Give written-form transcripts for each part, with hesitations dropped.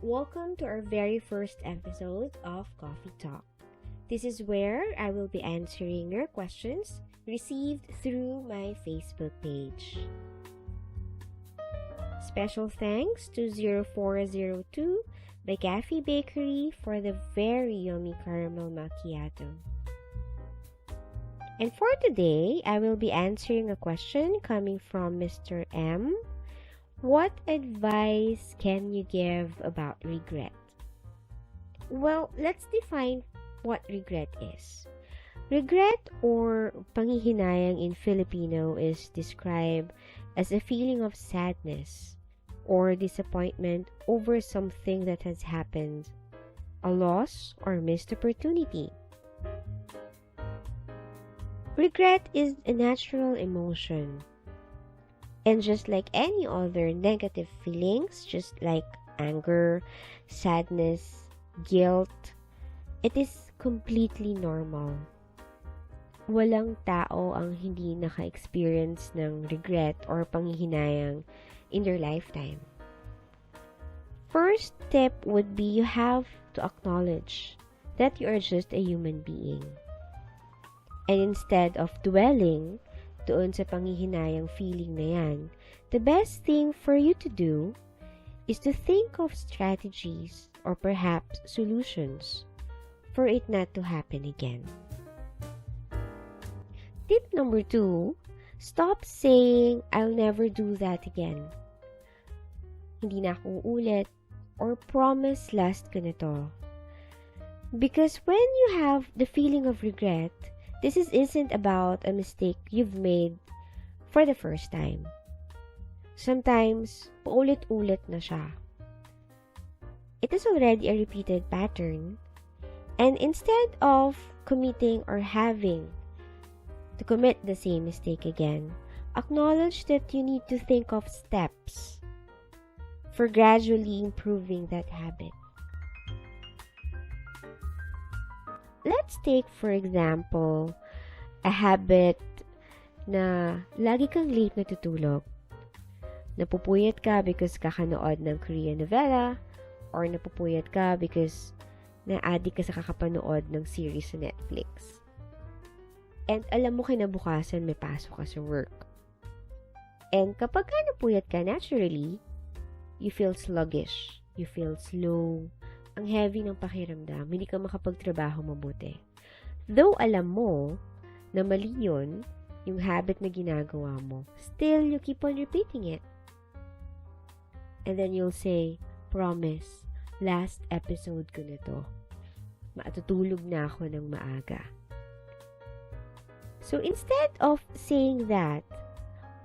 Welcome to our very first episode of Coffee Talk. This is where I will be answering your questions received through my Facebook page. Special thanks to 0402 by Cafe Bakery for the very yummy caramel macchiato. And for today, I will be answering a question coming from Mr. M. What advice can you give about regret? Well, let's define what regret is. Regret or panghihinayang in Filipino is described as a feeling of sadness or disappointment over something that has happened, a loss or missed opportunity. Regret is a natural emotion. And just like any other negative feelings, just like anger, sadness, guilt, it is completely normal. Walang tao ang hindi naka-experience ng regret or panghihinayang in their lifetime. First step would be you have to acknowledge that you are just a human being. And instead of dwelling doon sa panghihinayang feeling na yan, the best thing for you to do is to think of strategies or perhaps solutions for it not to happen again. Tip number 2, stop saying, I'll never do that again. Hindi na ako uulit or promise last ko na to. Because when you have the feeling of regret, this isn't about a mistake you've made for the first time. Sometimes, paulit-ulit na siya. It is already a repeated pattern, and instead of committing or having to commit the same mistake again, acknowledge that you need to think of steps for gradually improving that habit. Let's take, for example, a habit na lagi kang late natutulog. Napupuyat ka because kakanood ng Korean novela or napupuyat ka because na-addict ka sa kakapanood ng series sa Netflix. And alam mo kinabukasan may pasok ka sa work. And kapag ka napuyat ka naturally, you feel sluggish, you feel slow, ang heavy ng pakiramdam, hindi ka makapagtrabaho mabuti. Though alam mo na mali yun, yung habit na ginagawa mo, still you keep on repeating it. And then you'll say, promise, last episode ko na to. Matutulog na ako ng maaga. So instead of saying that,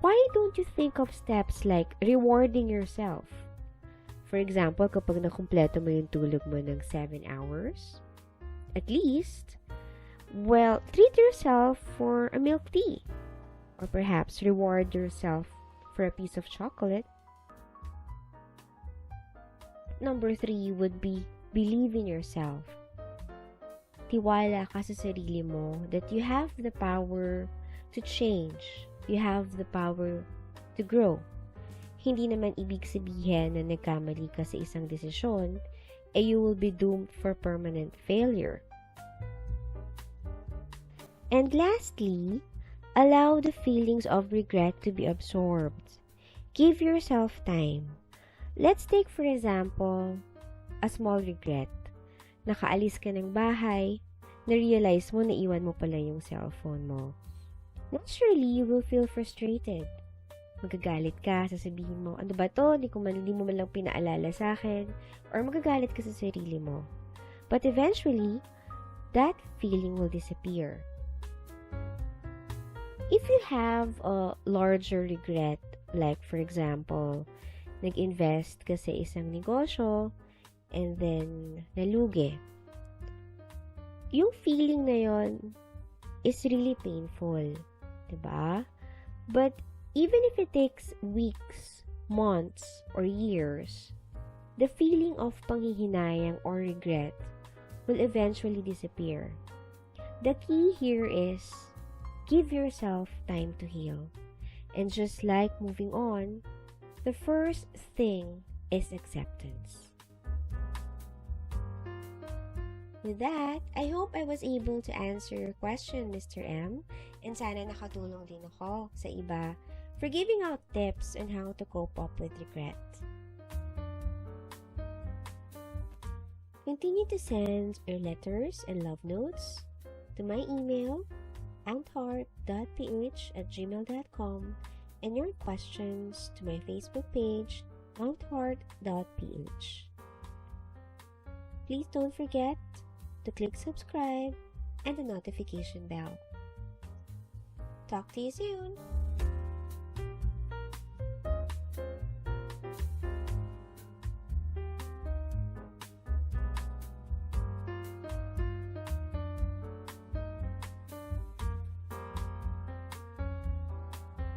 why don't you think of steps like rewarding yourself? For example, kapag nakumpleto mo yung tulog mo ng 7 hours, at least, well, treat yourself for a milk tea. Or perhaps reward yourself for a piece of chocolate. Number 3 would be believe in yourself. Tiwala ka sa sarili mo that you have the power to change. You have the power to grow. Hindi naman ibig sabihin na nagkamali ka sa isang desisyon, you will be doomed for permanent failure. And lastly, allow the feelings of regret to be absorbed. Give yourself time. Let's take for example, a small regret. Nakaalis ka ng bahay, na-realize mo na iwan mo pala yung cellphone mo. Naturally, you will feel frustrated. Magagalit ka, sasabihin mo, ano ba to? Hindi mo man lang pinaalala sa akin. Or magagalit ka sa sarili mo. But eventually, that feeling will disappear. If you have a larger regret, like for example, nag-invest ka sa isang negosyo, and then nalugi. Yung feeling na yon is really painful. Diba? But even if it takes weeks, months, or years, the feeling of panghihinayang or regret will eventually disappear. The key here is give yourself time to heal. And just like moving on, the first thing is acceptance. With that, I hope I was able to answer your question, Mr. M. And sana nakatulong din ako sa iba for giving out tips on how to cope up with regret. Continue to send your letters and love notes to my email, mountheart.ph@gmail.com, and your questions to my Facebook page, mountheart.ph. Please don't forget to click subscribe and the notification bell. Talk to you soon!